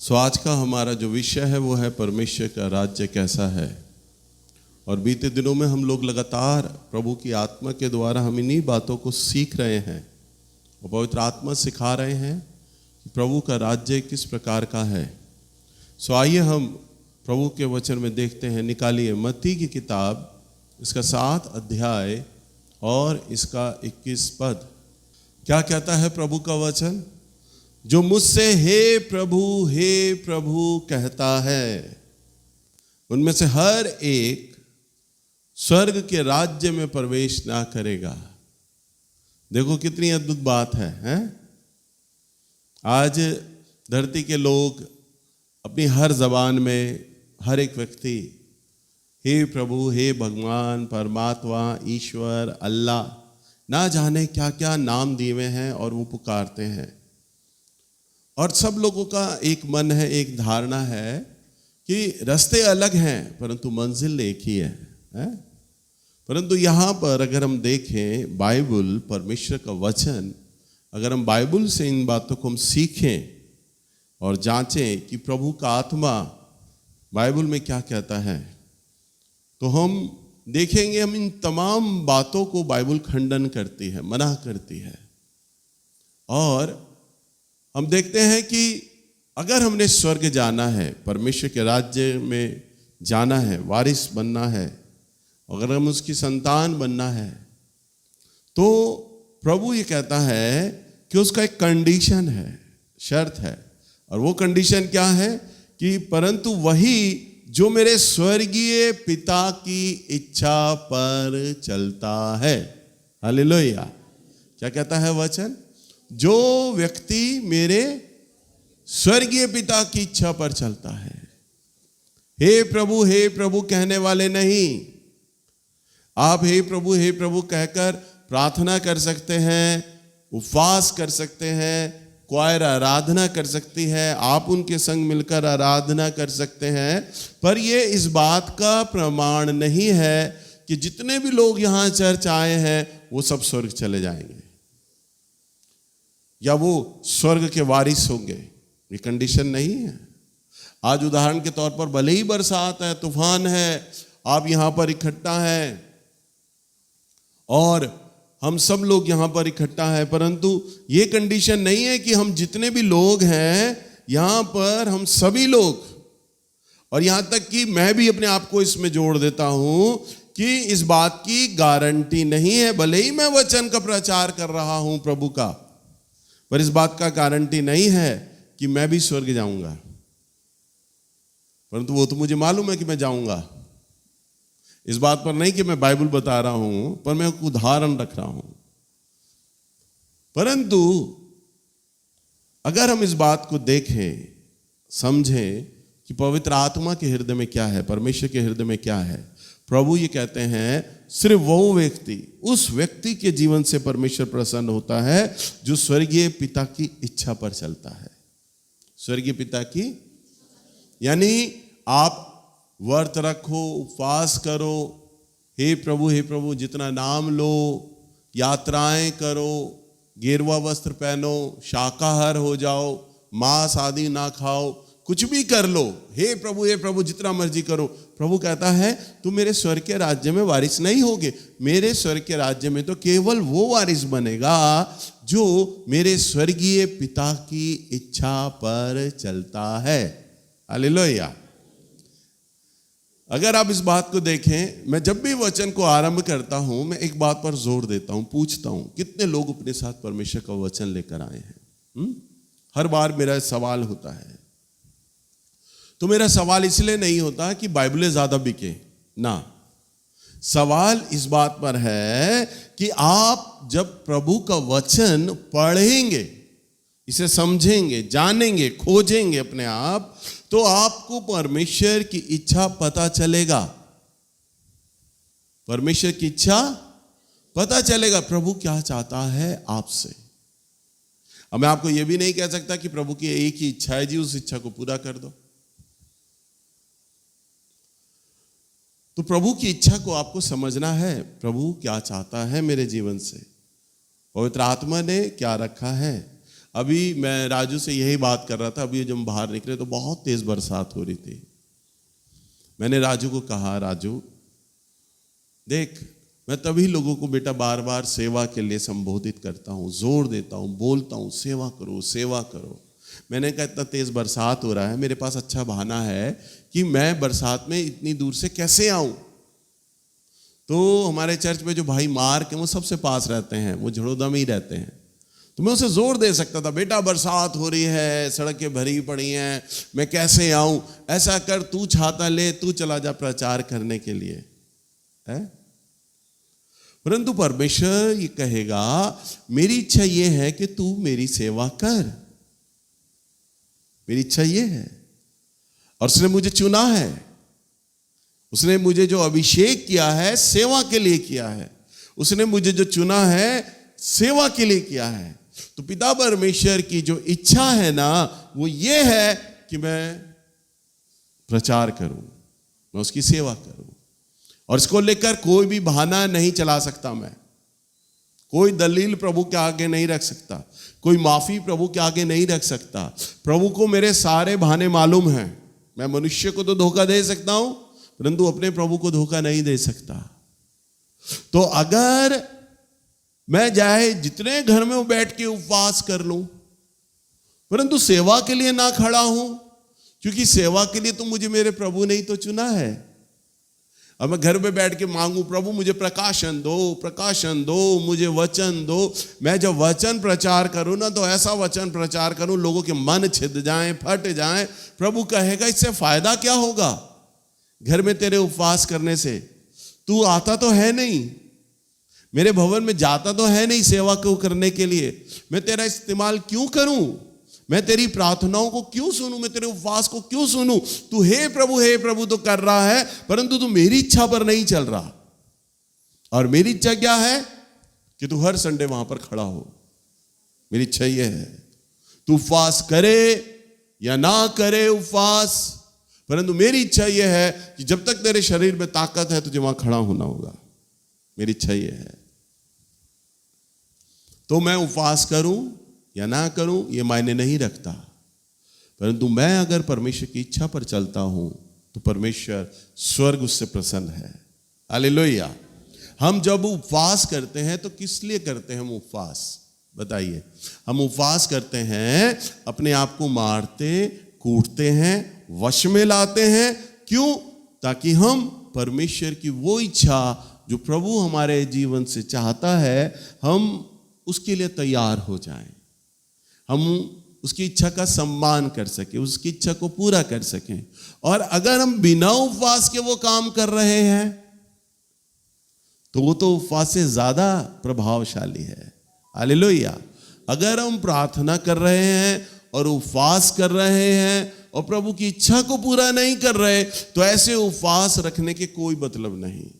आज का हमारा जो विषय है वो है परमेश्वर का राज्य कैसा है। और बीते दिनों में हम लोग लगातार प्रभु की आत्मा के द्वारा हम इन्हीं बातों को सीख रहे हैं और पवित्र आत्मा सिखा रहे हैं कि प्रभु का राज्य किस प्रकार का है। आइए हम प्रभु के वचन में देखते हैं। निकालिए मत्ती की किताब, इसका 7 अध्याय और इसका 21 पद। क्या कहता है प्रभु का वचन? जो मुझसे हे प्रभु कहता है, उनमें से हर एक स्वर्ग के राज्य में प्रवेश ना करेगा। देखो कितनी अद्भुत बात है, हैं? आज धरती के लोग अपनी हर जबान में, हर एक व्यक्ति हे प्रभु, हे भगवान, परमात्मा, ईश्वर, अल्लाह, ना जाने क्या क्या नाम दिए हुए हैं और वो पुकारते हैं। और सब लोगों का एक मन है, एक धारणा है कि रास्ते अलग हैं परंतु मंजिल एक ही है? परंतु यहाँ पर अगर हम देखें बाइबल, परमेश्वर का वचन, अगर हम बाइबल से इन बातों को हम सीखें और जांचें कि प्रभु का आत्मा बाइबल में क्या कहता है, तो हम देखेंगे हम इन तमाम बातों को बाइबल खंडन करती है, मना करती है। और हम देखते हैं कि अगर हमने स्वर्ग जाना है, परमेश्वर के राज्य में जाना है, वारिस बनना है, अगर हम उसकी संतान बनना है, तो प्रभु ये कहता है कि उसका एक कंडीशन है, शर्त है। और वो कंडीशन क्या है कि परंतु वही जो मेरे स्वर्गीय पिता की इच्छा पर चलता है। हालेलुया। क्या कहता है वचन? जो व्यक्ति मेरे स्वर्गीय पिता की इच्छा पर चलता है। हे प्रभु कहने वाले नहीं। आप हे प्रभु कहकर प्रार्थना कर सकते हैं, उपवास कर सकते हैं, क्वायर आराधना कर सकती है, आप उनके संग मिलकर आराधना कर सकते हैं, पर ये इस बात का प्रमाण नहीं है कि जितने भी लोग यहाँ चर्च आए हैं वो सब स्वर्ग चले जाएंगे या वो स्वर्ग के वारिस होंगे। ये कंडीशन नहीं है। आज उदाहरण के तौर पर भले ही बरसात है, तूफान है, आप यहां पर इकट्ठा हैं और हम सब लोग यहां पर इकट्ठा है, परंतु ये कंडीशन नहीं है कि हम जितने भी लोग हैं यहां पर हम सभी लोग, और यहां तक कि मैं भी अपने आप को इसमें जोड़ देता हूं कि इस बात की गारंटी नहीं है, भले ही मैं वचन का प्रचार कर रहा हूं प्रभु का, पर इस बात का गारंटी नहीं है कि मैं भी स्वर्ग जाऊंगा। परंतु वो तो मुझे मालूम है कि मैं जाऊंगा। इस बात पर नहीं कि मैं बाइबल बता रहा हूं, पर मैं एक उदाहरण रख रहा हूं। परंतु अगर हम इस बात को देखें, समझें कि पवित्र आत्मा के हृदय में क्या है, परमेश्वर के हृदय में क्या है, प्रभु ये कहते हैं सिर्फ वो व्यक्ति, उस व्यक्ति के जीवन से परमेश्वर प्रसन्न होता है जो स्वर्गीय पिता की इच्छा पर चलता है। स्वर्गीय पिता की, यानी आप व्रत रखो, उपवास करो, हे प्रभु जितना नाम लो, यात्राएं करो, गेरुआ वस्त्र पहनो, शाकाहार हो जाओ, मांस आदि ना खाओ, कुछ भी कर लो, हे प्रभु जितना मर्जी करो। प्रभु कहता है तुम मेरे स्वर्ग के राज्य में वारिस नहीं होगे। मेरे स्वर्ग के राज्य में तो केवल वो वारिस बनेगा जो मेरे स्वर्गीय पिता की इच्छा पर चलता है। हालेलुया। अगर आप इस बात को देखें, मैं जब भी वचन को आरंभ करता हूं, मैं एक बात पर जोर देता हूं, पूछता हूं कितने लोग अपने साथ परमेश्वर का वचन लेकर आए हैं। हर बार मेरा सवाल होता है। तो मेरा सवाल इसलिए नहीं होता कि बाइबलें ज्यादा बिके ना, सवाल इस बात पर है कि आप जब प्रभु का वचन पढ़ेंगे, इसे समझेंगे, जानेंगे, खोजेंगे अपने आप, तो आपको परमेश्वर की इच्छा पता चलेगा। परमेश्वर की इच्छा पता चलेगा, प्रभु क्या चाहता है आपसे। अब मैं आपको यह भी नहीं कह सकता कि प्रभु की एक ही इच्छा है जी, उस इच्छा को पूरा कर दो। तो प्रभु की इच्छा को आपको समझना है, प्रभु क्या चाहता है मेरे जीवन से, पवित्र आत्मा ने क्या रखा है। अभी मैं राजू से यही बात कर रहा था, अभी जब हम बाहर निकले तो बहुत तेज बरसात हो रही थी। मैंने राजू को कहा, राजू देख, मैं तभी लोगों को बेटा बार बार सेवा के लिए संबोधित करता हूँ, जोर देता हूँ, बोलता हूँ सेवा करो सेवा करो। मैंने कहा इतना तेज बरसात हो रहा है, मेरे पास अच्छा बहाना है कि मैं बरसात में इतनी दूर से कैसे आऊं। तो हमारे चर्च में जो भाई मार्क है वो सबसे पास रहते हैं, वो झड़ोदा में ही रहते हैं। तो मैं उसे जोर दे सकता था, बेटा बरसात हो रही है, सड़कें भरी पड़ी हैं, मैं कैसे आऊं। ऐसा कर, तू छाता ले, तू चला जा प्रचार करने के लिए है। परंतु परमेश्वर ये कहेगा, मेरी इच्छा ये है कि तू मेरी सेवा कर, मेरी इच्छा ये है। और उसने मुझे चुना है, उसने मुझे जो अभिषेक किया है सेवा के लिए किया है, उसने मुझे जो चुना है सेवा के लिए किया है। तो पिता परमेश्वर की जो इच्छा है ना, वो ये है कि मैं प्रचार करूं, मैं उसकी सेवा करूं। और इसको लेकर कोई भी बहाना नहीं चला सकता, मैं कोई दलील प्रभु के आगे नहीं रख सकता, कोई माफी प्रभु के आगे नहीं रख सकता। प्रभु को मेरे सारे बहाने मालूम हैं। मैं मनुष्य को तो धोखा दे सकता हूं, परंतु अपने प्रभु को धोखा नहीं दे सकता। तो अगर मैं चाहे जितने घर में बैठ के उपवास कर लूं, परंतु सेवा के लिए ना खड़ा हूं, क्योंकि सेवा के लिए तो मुझे मेरे प्रभु ने ही तो चुना है। अब मैं घर में बैठ के मांगू, प्रभु मुझे प्रकाशन दो, मुझे वचन दो। मैं जब वचन प्रचार करूं ना, तो ऐसा वचन प्रचार करूं लोगों के मन छिद जाएं, फट जाएं। प्रभु कहेगा, इससे फायदा क्या होगा घर में तेरे उपवास करने से? तू आता तो है नहीं, मेरे भवन में जाता तो है नहीं सेवा को करने के लिए। मैं तेरा इस्तेमाल क्यों करूं? मैं तेरी प्रार्थनाओं को क्यों सुनूं? मैं तेरे उपवास को क्यों सुनूं? तू हे प्रभु तो कर रहा है, परंतु तू मेरी इच्छा पर नहीं चल रहा। और मेरी इच्छा क्या है कि तू हर संडे वहां पर खड़ा हो। मेरी इच्छा यह है, तू उपवास करे या ना करे उपवास, परंतु मेरी इच्छा यह है कि जब तक तेरे शरीर में ताकत है तुझे वहां खड़ा होना होगा। मेरी इच्छा यह है। तो मैं उपवास करूं या ना करूं ये मायने नहीं रखता, परंतु मैं अगर परमेश्वर की इच्छा पर चलता हूं तो परमेश्वर स्वर्ग उससे प्रसन्न है। हालेलुया। हम जब उपवास करते हैं तो किस लिए करते हैं हम उपवास? बताइए। हम उपवास करते हैं अपने आप को मारते कूटते हैं, वश में लाते हैं। क्यों? ताकि हम परमेश्वर की वो इच्छा जो प्रभु हमारे जीवन से चाहता है, हम उसके लिए तैयार हो जाएं, हम उसकी इच्छा का सम्मान कर सकें, उसकी इच्छा को पूरा कर सकें। और अगर हम बिना उपवास के वो काम कर रहे हैं तो वो तो उपवास से ज्यादा प्रभावशाली है। हालेलुया। अगर हम प्रार्थना कर रहे हैं और उपवास कर रहे हैं और प्रभु की इच्छा को पूरा नहीं कर रहे, तो ऐसे उपवास रखने के कोई मतलब नहीं।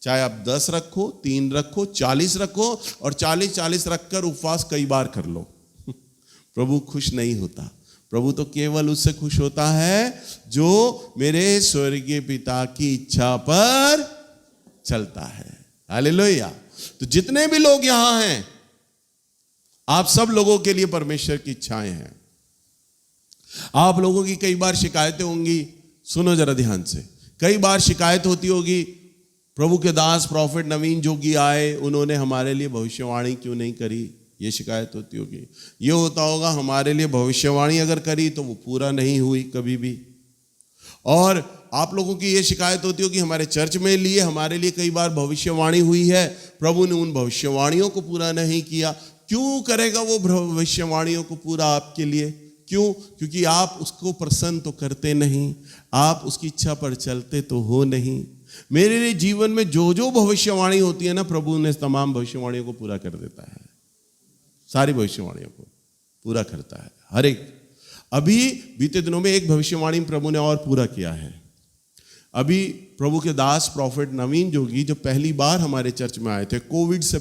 चाहे आप 10 रखो, 3 रखो, 40 रखो, और 40-40 रखकर उपवास कई बार कर लो, प्रभु खुश नहीं होता। प्रभु तो केवल उससे खुश होता है जो मेरे स्वर्गीय पिता की इच्छा पर चलता है। हालेलुया। तो जितने भी लोग यहां हैं, आप सब लोगों के लिए परमेश्वर की इच्छाएं हैं। आप लोगों की कई बार शिकायतें होंगी, सुनो जरा ध्यान से। कई बार शिकायत होती होगी, प्रभु के दास प्रॉफिट नवीन जोगी आए, उन्होंने हमारे लिए भविष्यवाणी क्यों नहीं करी? ये शिकायत होती होगी। ये होता होगा, हमारे लिए भविष्यवाणी अगर करी तो वो पूरा नहीं हुई कभी भी। और आप लोगों की ये शिकायत होती होगी, हमारे चर्च में लिए हमारे लिए कई बार भविष्यवाणी हुई है, प्रभु ने उन भविष्यवाणियों को पूरा नहीं किया। क्यों करेगा वो भविष्यवाणियों को पूरा आपके लिए? क्यों? क्योंकि आप उसको प्रसन्न तो करते नहीं, आप उसकी इच्छा पर चलते तो हो नहीं। मेरे लिए जीवन में जो जो भविष्यवाणी होती है ना, प्रभु ने तमाम भविष्यवाणियों को पूरा कर देता है। सारी भविष्यवाणियों को पूरा करता है, हर एक। अभी बीते दिनों में एक भविष्यवाणी प्रभु ने और पूरा किया है। अभी प्रभु के दास प्रॉफिट नवीन जोगी जो पहली बार हमारे चर्च में आए थे, कोविड से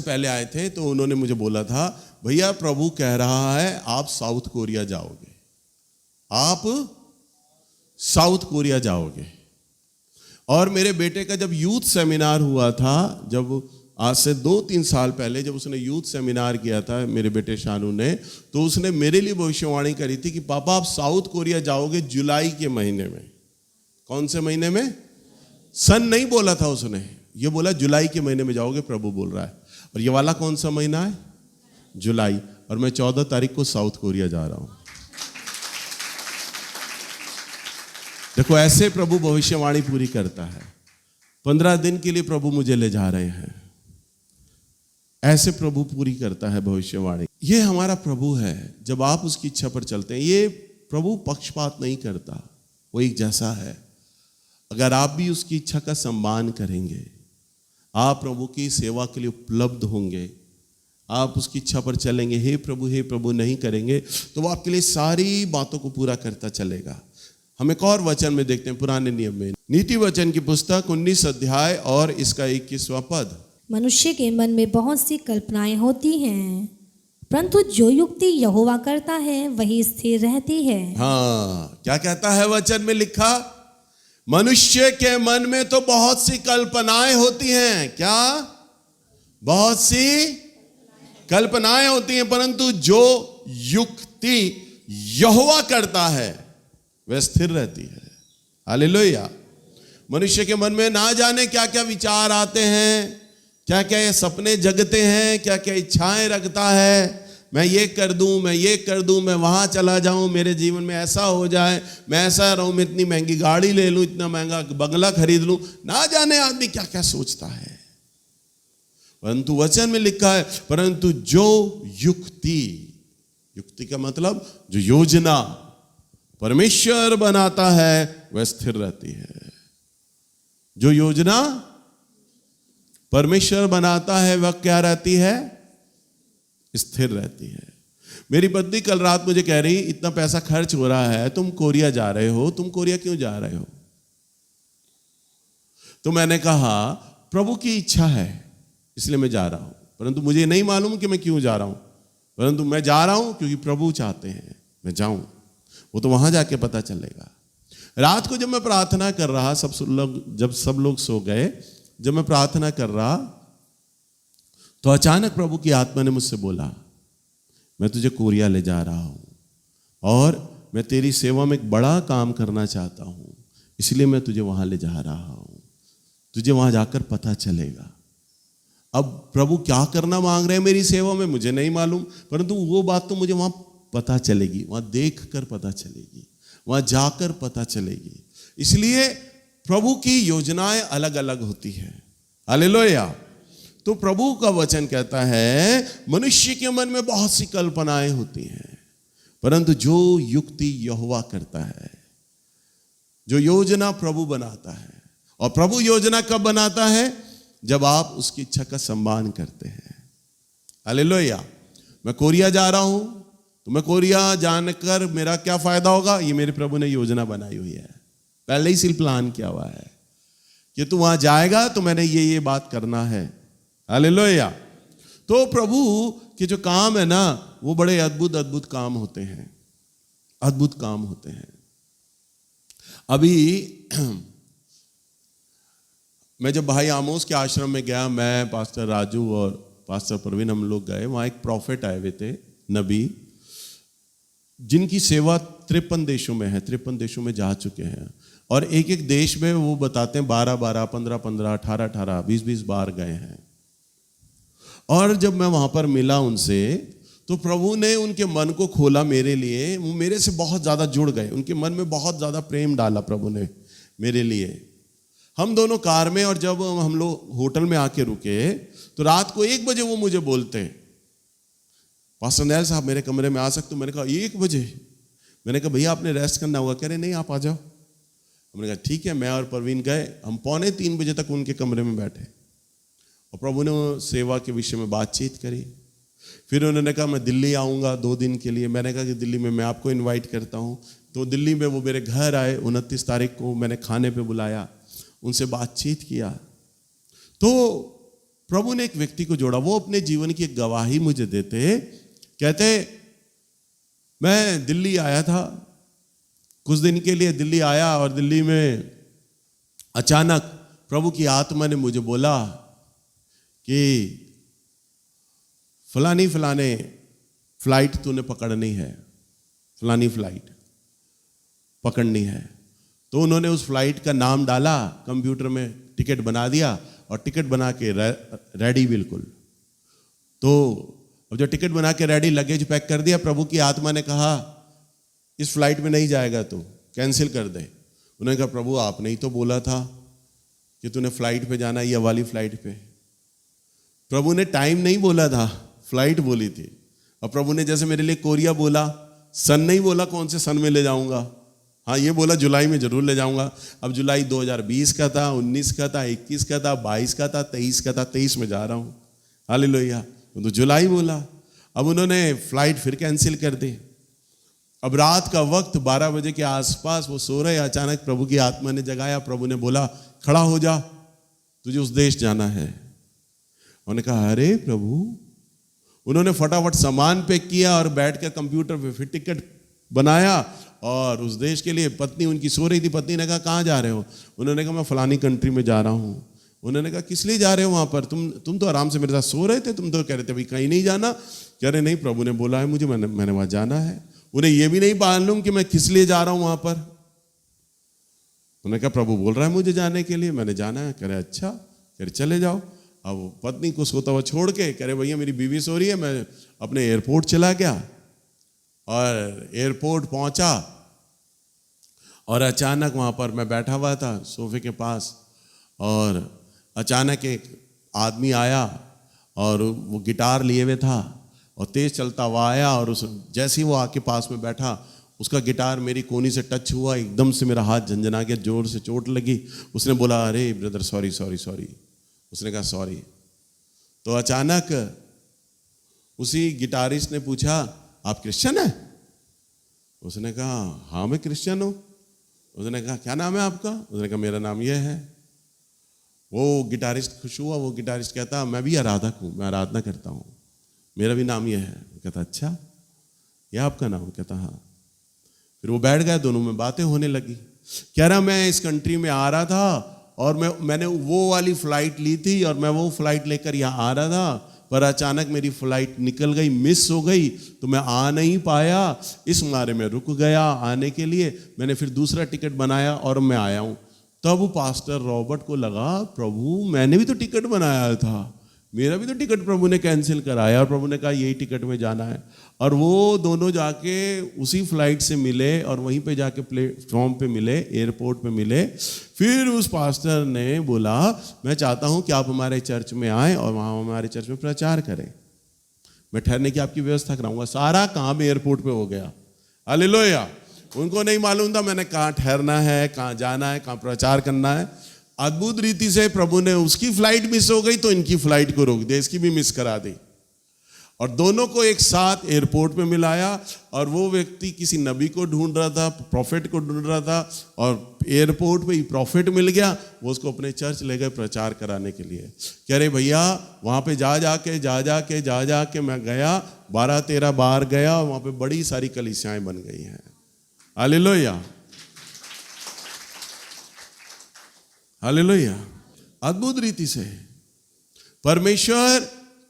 पहले आए थे, तो उन्होंने मुझे बोला था, भैया प्रभु कह रहा है आप साउथ कोरिया जाओगे, आप साउथ कोरिया जाओगे। और मेरे बेटे का जब यूथ सेमिनार हुआ था, जब आज से 2-3 साल पहले जब उसने यूथ सेमिनार किया था मेरे बेटे शानू ने, तो उसने मेरे लिए भविष्यवाणी करी थी कि पापा आप साउथ कोरिया जाओगे जुलाई के महीने में। कौन से महीने में? सन नहीं बोला था उसने, ये बोला जुलाई के महीने में जाओगे, प्रभु बोल रहा है। और ये वाला कौन सा महीना है? जुलाई। और मैं 14 तारीख को साउथ कोरिया जा रहा हूं। देखो ऐसे प्रभु भविष्यवाणी पूरी करता है। 15 दिन के लिए प्रभु मुझे ले जा रहे हैं, ऐसे प्रभु पूरी करता है भविष्यवाणी। ये हमारा प्रभु है। जब आप उसकी इच्छा पर चलते हैं, ये प्रभु पक्षपात नहीं करता, वो एक जैसा है। अगर आप भी उसकी इच्छा का सम्मान करेंगे, आप प्रभु की सेवा के लिए उपलब्ध होंगे, आप उसकी इच्छा पर चलेंगे, हे प्रभु नहीं करेंगे, तो वो आपके लिए सारी बातों को पूरा करता चलेगा। हम एक और वचन में देखते हैं पुराने नियम में, नीति वचन की पुस्तक 19 अध्याय और इसका 21वां पद। मनुष्य के मन में बहुत सी कल्पनाएं होती हैं, परंतु जो युक्ति यहोवा करता है वही स्थिर रहती है। हाँ, क्या कहता है वचन में लिखा? मनुष्य के मन में तो बहुत सी कल्पनाएं होती हैं। क्या? बहुत सी कल्पनाएं होती हैं, परंतु जो युक्ति यहोवा करता है वह स्थिर रहती है। हालेलुया। मनुष्य के मन में ना जाने क्या क्या विचार आते हैं, क्या क्या ये सपने जगते हैं, क्या क्या इच्छाएं रखता है। मैं ये कर दूं, मैं ये कर दूं, मैं वहां चला जाऊं, मेरे जीवन में ऐसा हो जाए, मैं ऐसा रहूं, मैं इतनी महंगी गाड़ी ले लूं, इतना महंगा बंगला खरीद लूं। ना जाने आदमी क्या क्या सोचता है। परंतु वचन में लिखा है, परंतु जो युक्ति का मतलब जो योजना परमेश्वर बनाता है वह स्थिर रहती है। जो योजना परमेश्वर बनाता है वह क्या रहती है? स्थिर रहती है। मेरी पत्नी कल रात मुझे कह रही, इतना पैसा खर्च हो रहा है, तुम कोरिया जा रहे हो, तुम कोरिया क्यों जा रहे हो? तो मैंने कहा प्रभु की इच्छा है इसलिए मैं जा रहा हूं, परंतु मुझे नहीं मालूम कि मैं क्यों जा रहा हूं, परंतु मैं जा रहा हूं क्योंकि प्रभु चाहते हैं मैं जाऊं। वो तो वहां जाके पता चलेगा। रात को जब मैं प्रार्थना कर रहा, जब सब लोग सो गए, जब मैं प्रार्थना कर रहा तो अचानक प्रभु की आत्मा ने मुझसे बोला, मैं तुझे कोरिया ले जा रहा हूं और मैं तेरी सेवा में एक बड़ा काम करना चाहता हूं, इसलिए मैं तुझे वहां ले जा रहा हूं। तुझे वहां जाकर पता चलेगा। अब प्रभु क्या करना मांग रहे हैं मेरी सेवा में मुझे नहीं मालूम, परंतु वो बात तो मुझे वहां पता चलेगी, वहां देख कर पता चलेगी, वहां जाकर पता चलेगी। इसलिए प्रभु की योजनाएं अलग अलग होती है। हालेलुया। तो प्रभु का वचन कहता है मनुष्य के मन में बहुत सी कल्पनाएं होती हैं, परंतु जो युक्ति यहोवा करता है, जो योजना प्रभु बनाता है। और प्रभु योजना कब बनाता है? जब आप उसकी इच्छा का सम्मान करते हैं। हालेलुया। मैं कोरिया जा रहा हूं, तो मैं कोरिया जानकर मेरा क्या फायदा होगा? ये मेरे प्रभु ने योजना बनाई हुई है, पहले ही सिर्फ प्लान किया हुआ है कि तू वहां जाएगा तो मैंने ये बात करना है। हालेलुया। तो प्रभु के जो काम है ना, वो बड़े अद्भुत अद्भुत काम होते हैं, अद्भुत काम होते हैं। अभी मैं जब भाई आमोस के आश्रम में गया, मैं पास्टर राजू और पास्टर प्रवीण हम लोग गए, वहां एक प्रॉफिट आए हुए थे, नबी, जिनकी सेवा 53 देशों में है, 53 देशों में जा चुके हैं। और एक एक देश में वो बताते हैं 12-12, 15-15, 18-18, 20-20 बार गए हैं। और जब मैं वहां पर मिला उनसे, तो प्रभु ने उनके मन को खोला मेरे लिए। वो मेरे से बहुत ज्यादा जुड़ गए, उनके मन में बहुत ज्यादा प्रेम डाला प्रभु ने मेरे लिए। हम दोनों कार में, और जब हम लोग होटल में आके रुके तो रात को 1 बजे वो मुझे बोलते, पास्टर नैल साहब मेरे कमरे में आ सकते हो? मैंने कहा 1 बजे? मैंने कहा भैया आपने रेस्ट करना होगा। कह रहे नहीं आप आ जाओ। हमने कहा ठीक है। मैं और प्रवीण गए, हम 2:45 बजे तक उनके कमरे में बैठे और प्रभु ने सेवा के विषय में बातचीत करी। फिर उन्होंने कहा मैं दिल्ली आऊँगा 2 दिन के लिए। मैंने कहा कि दिल्ली में मैं आपको इन्वाइट करता हूँ। तो दिल्ली में वो मेरे घर आए, 29 तारीख को मैंने खाने पे बुलाया, उनसे बातचीत किया। तो प्रभु ने एक व्यक्ति को जोड़ा, वो अपने जीवन की एक गवाही मुझे देते, कहते मैं दिल्ली आया था, कुछ दिन के लिए दिल्ली आया और दिल्ली में अचानक प्रभु की आत्मा ने मुझे बोला कि फलाने फ्लाइट तूने पकड़नी है, फलानी फ्लाइट पकड़नी है। तो उन्होंने उस फ्लाइट का नाम डाला, कंप्यूटर में टिकट बना दिया और टिकट बना के रेडी बिल्कुल। तो अब जो टिकट बना के रेडी, लगेज पैक कर दिया, प्रभु की आत्मा ने कहा इस फ्लाइट में नहीं जाएगा, तू कैंसिल कर दे। उन्होंने कहा प्रभु आपने ही तो बोला था कि तूने फ्लाइट पे जाना, ये वाली फ्लाइट पे। प्रभु ने टाइम नहीं बोला था, फ्लाइट बोली थी। और प्रभु ने जैसे मेरे लिए कोरिया बोला, सन नहीं बोला कौन से सन में ले जाऊंगा, हाँ ये बोला जुलाई में जरूर ले जाऊंगा। अब जुलाई 2020 का था, 19 का था, 21 का था, 22 का था, 23 का था, 23 में जा रहा हूं। हालेलुया। तो जुलाई बोला। अब उन्होंने फ्लाइट फिर कैंसिल कर दी। अब रात का वक्त 12 बजे के आसपास वो सो रहे, अचानक प्रभु की आत्मा ने जगाया। प्रभु ने बोला खड़ा हो जा, तुझे उस देश जाना है। उन्होंने कहा अरे प्रभु। उन्होंने फटाफट सामान पैक किया और बैठ कर कंप्यूटर पे फिर टिकट बनाया और उस देश के लिए। पत्नी उनकी सो रही थी। पत्नी ने कहा कहाँ जा रहे हो? उन्होंने कहा मैं फलानी कंट्री में जा रहा हूँ। उन्होंने कहा किस लिए जा रहे हो वहाँ पर? तुम तो आराम से मेरे साथ सो रहे थे, तुम तो कह रहे थे भाई कहीं नहीं जाना। कह रहे नहीं, प्रभु ने बोला है मुझे, मैंने वहाँ जाना है। उन्हें ये भी नहीं मालूम कि मैं किस लिए जा रहा हूँ वहाँ पर। उन्होंने कहा प्रभु बोल रहा है मुझे जाने के लिए, मैंने जाना है। कह रहे अच्छा, कह रहे चले जाओ। अब पत्नी को सोता हुआ छोड़ के कह रहे भैया मेरी बीवी सो रही है, मैं अपने एयरपोर्ट चला गया और एयरपोर्ट पहुंचा और अचानक वहाँ पर मैं बैठा हुआ था सोफे के पास और अचानक एक आदमी आया और वो गिटार लिए हुए था और तेज चलता हुआ आया और उस जैसे ही वो आके पास में बैठा, उसका गिटार मेरी कोनी से टच हुआ, एकदम से मेरा हाथ झंझना गया, जोर से चोट लगी। उसने बोला अरे ब्रदर सॉरी सॉरी सॉरी। उसने कहा सॉरी। तो अचानक उसी गिटारिस्ट ने पूछा आप क्रिश्चियन हैं? उसने कहा हाँ मैं क्रिश्चियन हूँ। उसने कहा क्या नाम है आपका? उसने कहा मेरा नाम यह है। वो गिटारिस्ट खुश हुआ। वो गिटारिस्ट कहता मैं भी आराधक हूँ, मैं आराधना करता हूँ, मेरा भी नाम यह है। कहता अच्छा यह आपका नाम? कहता हाँ। फिर वो बैठ गए, दोनों में बातें होने लगी। कह रहा मैं इस कंट्री में आ रहा था और मैंने वो वाली फ्लाइट ली थी और मैं वो फ्लाइट लेकर यहाँ आ रहा था, पर अचानक मेरी फ्लाइट निकल गई, मिस हो गई, तो मैं आ नहीं पाया। इस मारे में रुक गया आने के लिए। मैंने फिर दूसरा टिकट बनाया और मैं आया हूँ। तब पास्टर रॉबर्ट को लगा प्रभु मैंने भी तो टिकट बनाया था, मेरा भी तो टिकट प्रभु ने कैंसिल कराया। और प्रभु ने कहा यही टिकट में जाना है। और वो दोनों जाके उसी फ्लाइट से मिले और वहीं पे जाके प्लेटफॉर्म पे मिले, एयरपोर्ट पे मिले। फिर उस पास्टर ने बोला मैं चाहता हूं कि आप हमारे चर्च में आएं और वहाँ हमारे चर्च में प्रचार करें, मैं ठहरने की आपकी व्यवस्था कराऊंगा। सारा काम एयरपोर्ट पे हो गया। हालेलुया। उनको नहीं मालूम था मैंने कहाँ ठहरना है, कहाँ जाना है, कहाँ प्रचार करना है। अद्भुत रीति से प्रभु ने, उसकी फ्लाइट मिस हो गई तो इनकी फ्लाइट को रोक दिया, इसकी भी मिस करा दी और दोनों को एक साथ एयरपोर्ट पे मिलाया। और वो व्यक्ति किसी नबी को ढूंढ रहा था, प्रॉफिट को ढूंढ रहा था और एयरपोर्ट पे ही प्रॉफिट मिल गया। वो उसको अपने चर्च ले गए प्रचार कराने के लिए। कह रहे भैया वहाँ पे जा जाके मैं गया, 12-13 बार गया, वहाँ पे बड़ी सारी कलीसियाएं बन गई हैं। Hallelujah hallelujah. अद्भुत रीति से परमेश्वर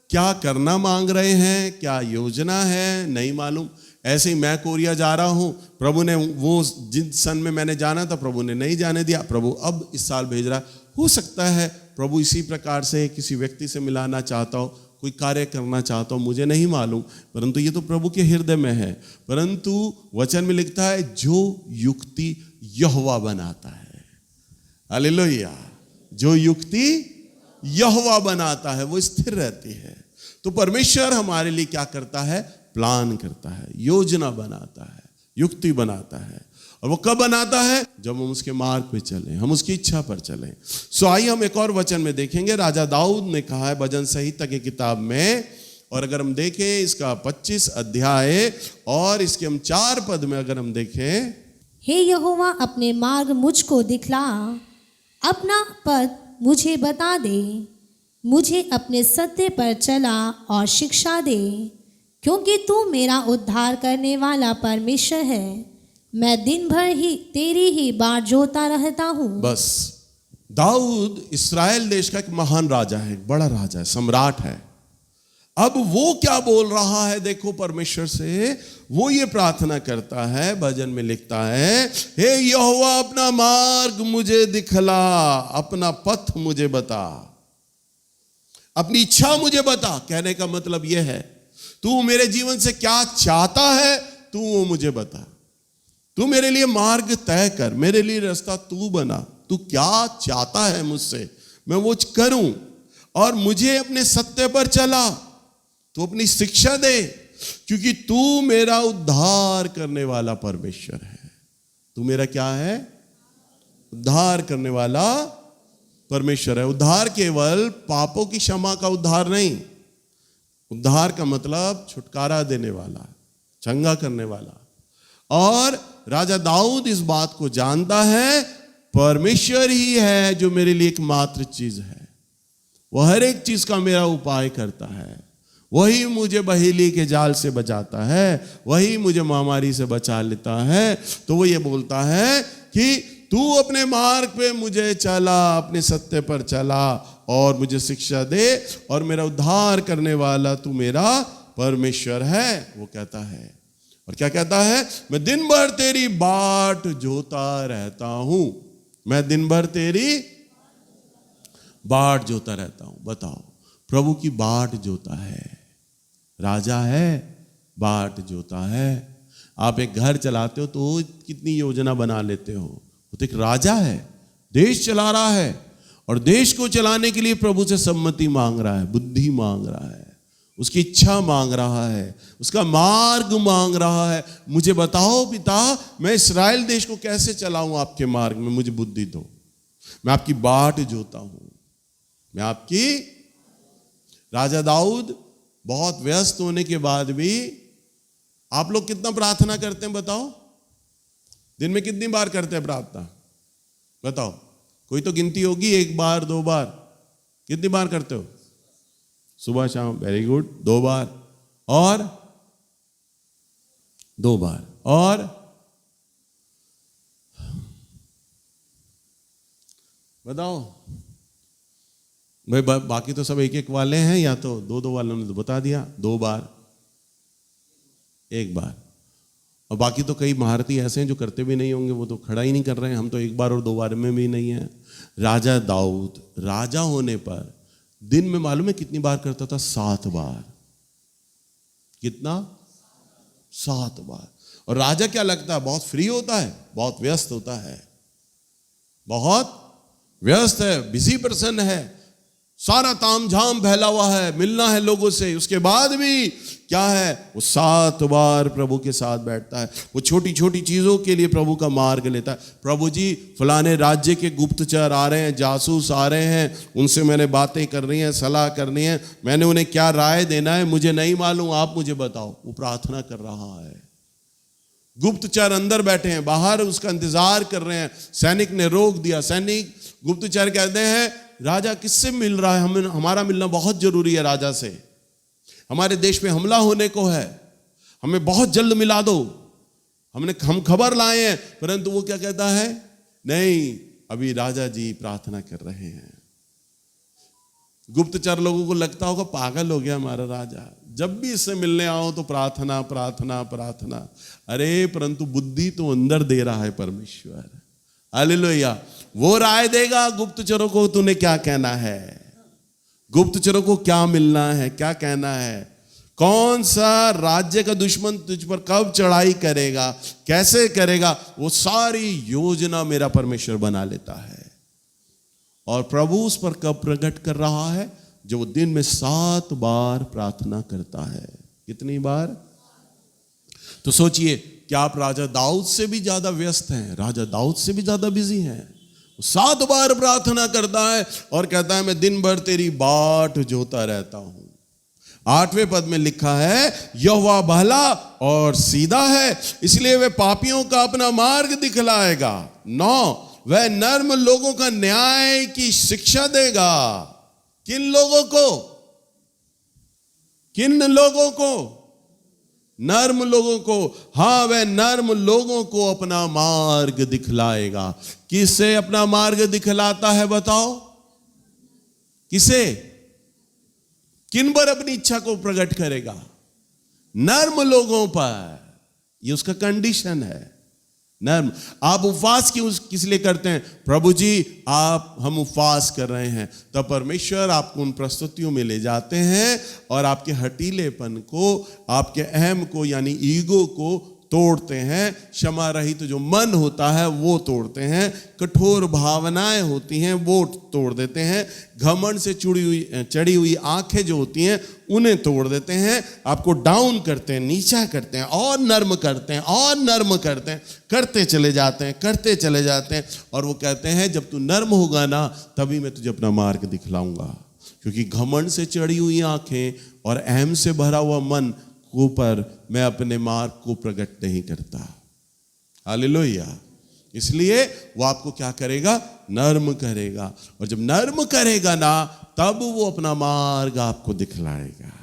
क्या करना मांग रहे हैं, क्या योजना है नहीं मालूम। ऐसे ही मैं कोरिया जा रहा हूं, प्रभु ने वो जिस सन में मैंने जाना था प्रभु ने नहीं जाने दिया, प्रभु अब इस साल भेज रहा। हो सकता है प्रभु इसी प्रकार से किसी व्यक्ति से मिलाना चाहता हो, कोई कार्य करना चाहता हो, मुझे नहीं मालूम, परंतु ये तो प्रभु के हृदय में है। परंतु वचन में लिखता है जो युक्ति यहोवा बनाता है। हालेलुया। जो युक्ति यहोवा बनाता है वो स्थिर रहती है। तो परमेश्वर हमारे लिए क्या करता है? प्लान करता है, योजना बनाता है, युक्ति बनाता है। और वो कब बनाता है? जब हम उसके मार्ग पे चलें, हम उसकी इच्छा पर चलें। सो आइए हम एक और वचन में देखेंगे। राजा दाऊद ने कहा है भजन संहिता की किताब में, और अगर हम देखें इसका 25 अध्याय और इसके हम 4 पद में अगर हम देखें, हे यहोवा अपने मार्ग मुझको दिखला, अपना पद मुझे बता दे, मुझे अपने सत्य पर चला और शिक्षा दे, क्योंकि तू मेरा उद्धार करने वाला परमेश्वर है। मैं दिन भर ही तेरी ही बाट जोता रहता हूँ। बस दाऊद इस्राएल देश का एक महान राजा है, एक बड़ा राजा है, सम्राट है। अब वो क्या बोल रहा है देखो परमेश्वर से, वो ये प्रार्थना करता है, भजन में लिखता है, हे यहोवा अपना मार्ग मुझे दिखला, अपना पथ मुझे बता, अपनी इच्छा मुझे बता। कहने का मतलब यह है, तू मेरे जीवन से क्या चाहता है तू वो मुझे बता, तू मेरे लिए मार्ग तय कर, मेरे लिए रास्ता तू बना, तू क्या चाहता है मुझसे मैं वो करूं, और मुझे अपने सत्य पर चला, तू अपनी शिक्षा दे, क्योंकि तू मेरा उद्धार करने वाला परमेश्वर है। तू मेरा क्या है? उद्धार करने वाला परमेश्वर है। उद्धार केवल पापों की क्षमा का उद्धार नहीं, उद्धार का मतलब छुटकारा देने वाला, चंगा करने वाला। और राजा दाऊद इस बात को जानता है, परमेश्वर ही है जो मेरे लिए एकमात्र चीज है, वह हर एक चीज का मेरा उपाय करता है, वही मुझे बहेली के जाल से बचाता है, वही मुझे महामारी से बचा लेता है। तो वो ये बोलता है कि तू अपने मार्ग पे मुझे चला, अपने सत्य पर चला और मुझे शिक्षा दे, और मेरा उद्धार करने वाला तू मेरा परमेश्वर है। वो कहता है, और क्या कहता है? मैं दिन भर तेरी बाट जोता रहता हूं, मैं दिन भर तेरी बाट जोता रहता हूं। बताओ, प्रभु की बाट जोता है, राजा है, बाट जोता है। आप एक घर चलाते हो तो कितनी योजना बना लेते हो, वो तो एक राजा है, देश चला रहा है, और देश को चलाने के लिए प्रभु से सम्मति मांग रहा है, बुद्धि मांग रहा है, उसकी इच्छा मांग रहा है, उसका मार्ग मांग रहा है। मुझे बताओ पिता, मैं इस्राएल देश को कैसे चलाऊं आपके मार्ग में, मुझे बुद्धि दो, मैं आपकी बाट जोता हूं, मैं आपकी। राजा दाऊद बहुत व्यस्त होने के बाद भी, आप लोग कितना प्रार्थना करते हैं बताओ? दिन में कितनी बार करते हैं प्रार्थना? बताओ, कोई तो गिनती होगी, एक बार, दो बार, कितनी बार करते हो? सुबह शाम, वेरी गुड, 2 बार, और 2 बार, और बताओ भाई, बाकी तो सब एक एक वाले हैं, या तो 2-2 वालों ने तो बता दिया, 2 बार, 1 बार, और बाकी तो कई महारथी ऐसे हैं जो करते भी नहीं होंगे, वो तो खड़ा ही नहीं कर रहे हैं। हम तो 1 बार और 2 बार में भी नहीं है। राजा दाऊद राजा होने पर दिन में मालूम है कितनी बार करता था? 7 बार। कितना? 7 बार। और राजा क्या लगता है, बहुत फ्री होता है? बहुत व्यस्त होता है, बहुत व्यस्त है, बिजी पर्सन है, सारा तामझाम फैला हुआ है, मिलना है लोगों से। उसके बाद भी क्या है, वो 7 बार प्रभु के साथ बैठता है। वो छोटी छोटी चीजों के लिए प्रभु का मार्ग लेता है। प्रभु जी, फलाने राज्य के गुप्तचर आ रहे हैं, जासूस आ रहे हैं, उनसे मैंने बातें करनी है, सलाह करनी है, मैंने उन्हें क्या राय देना है मुझे नहीं मालूम, आप मुझे बताओ। वो प्रार्थना कर रहा है। गुप्तचर अंदर बैठे हैं, बाहर उसका इंतजार कर रहे हैं, सैनिक ने रोक दिया। सैनिक, गुप्तचर कहते हैं, राजा किससे मिल रहा है? हमारा मिलना बहुत जरूरी है राजा से, हमारे देश पे हमला होने को है, हमें बहुत जल्द मिला दो, हम खबर लाए हैं। परंतु वो क्या कहता है? नहीं, अभी राजा जी प्रार्थना कर रहे हैं। गुप्तचर लोगों को लगता होगा पागल हो गया हमारा राजा, जब भी इससे मिलने आओ तो प्रार्थना प्रार्थना प्रार्थना। अरे परंतु बुद्धि तो अंदर दे रहा है परमेश्वर। हालेलुया। वो राय देगा गुप्तचरों को, तूने क्या कहना है, गुप्तचरों को क्या मिलना है, क्या कहना है, कौन सा राज्य का दुश्मन तुझ पर कब चढ़ाई करेगा, कैसे करेगा, वो सारी योजना मेरा परमेश्वर बना लेता है। और प्रभु उस पर कब प्रकट कर रहा है? जो वो दिन में 7 बार प्रार्थना करता है। कितनी बार? तो सोचिए, क्या आप राजा दाऊद से भी ज्यादा व्यस्त हैं, राजा दाऊद से भी ज्यादा बिजी हैं? 7 बार प्रार्थना करता है और कहता है, मैं दिन भर तेरी बाट जोता रहता हूं। 8वें पद में लिखा है, यहोवा भला और सीधा है, इसलिए वह पापियों का अपना मार्ग दिखलाएगा। 9, वह नर्म लोगों का न्याय की शिक्षा देगा। किन लोगों को? किन लोगों को? नर्म लोगों को, हाँ वह नर्म लोगों को अपना मार्ग दिखलाएगा। किसे अपना मार्ग दिखलाता है बताओ? किसे? किन पर अपनी इच्छा को प्रकट करेगा? नर्म लोगों पर। ये उसका कंडीशन है, नर्म। आप उपवास क्यों किस लिए करते हैं? प्रभु जी हम उपवास कर रहे हैं, तब परमेश्वर आपको उन प्रस्तुतियों में ले जाते हैं और आपके हठीलेपन को, आपके अहम को यानी ईगो को तोड़ते हैं। क्षमा रहित जो मन होता है वो तोड़ते हैं, कठोर भावनाएं होती हैं वो तोड़ देते हैं, घमंड से चढ़ी हुई आंखें जो होती हैं उन्हें तोड़ देते हैं। आपको डाउन करते हैं, नीचा करते हैं और नर्म करते हैं और नर्म करते हैं, करते चले जाते हैं। और वो कहते हैं जब तू नर्म होगा ना तभी मैं तुझे अपना मार्ग दिखलाऊंगा। क्योंकि घमंड से चढ़ी हुई आंखें और अहम से भरा हुआ मन ऊपर मैं अपने मार्ग को प्रकट नहीं करता। हालेलुया। इसलिए वो आपको क्या करेगा? नर्म करेगा। और जब नर्म करेगा ना तब वो अपना मार्ग आपको दिखलाएगा।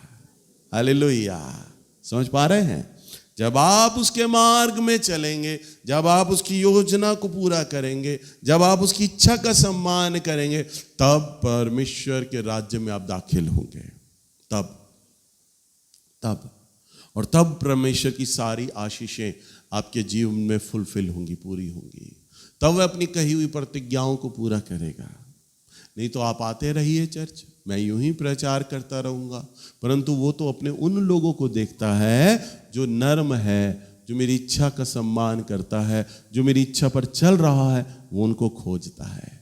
हालेलुया। समझ पा रहे हैं? जब आप उसके मार्ग में चलेंगे, जब आप उसकी योजना को पूरा करेंगे, जब आप उसकी इच्छा का सम्मान करेंगे, तब परमेश्वर के राज्य में आप दाखिल होंगे। तब और तब परमेश्वर की सारी आशीषें आपके जीवन में फुलफिल होंगी, पूरी होंगी। तब वह अपनी कही हुई प्रतिज्ञाओं को पूरा करेगा। नहीं तो आप आते रहिए चर्च, मैं यूं ही प्रचार करता रहूंगा, परंतु वो तो अपने उन लोगों को देखता है जो नर्म है, जो मेरी इच्छा का सम्मान करता है, जो मेरी इच्छा पर चल रहा है, वो उनको खोजता है।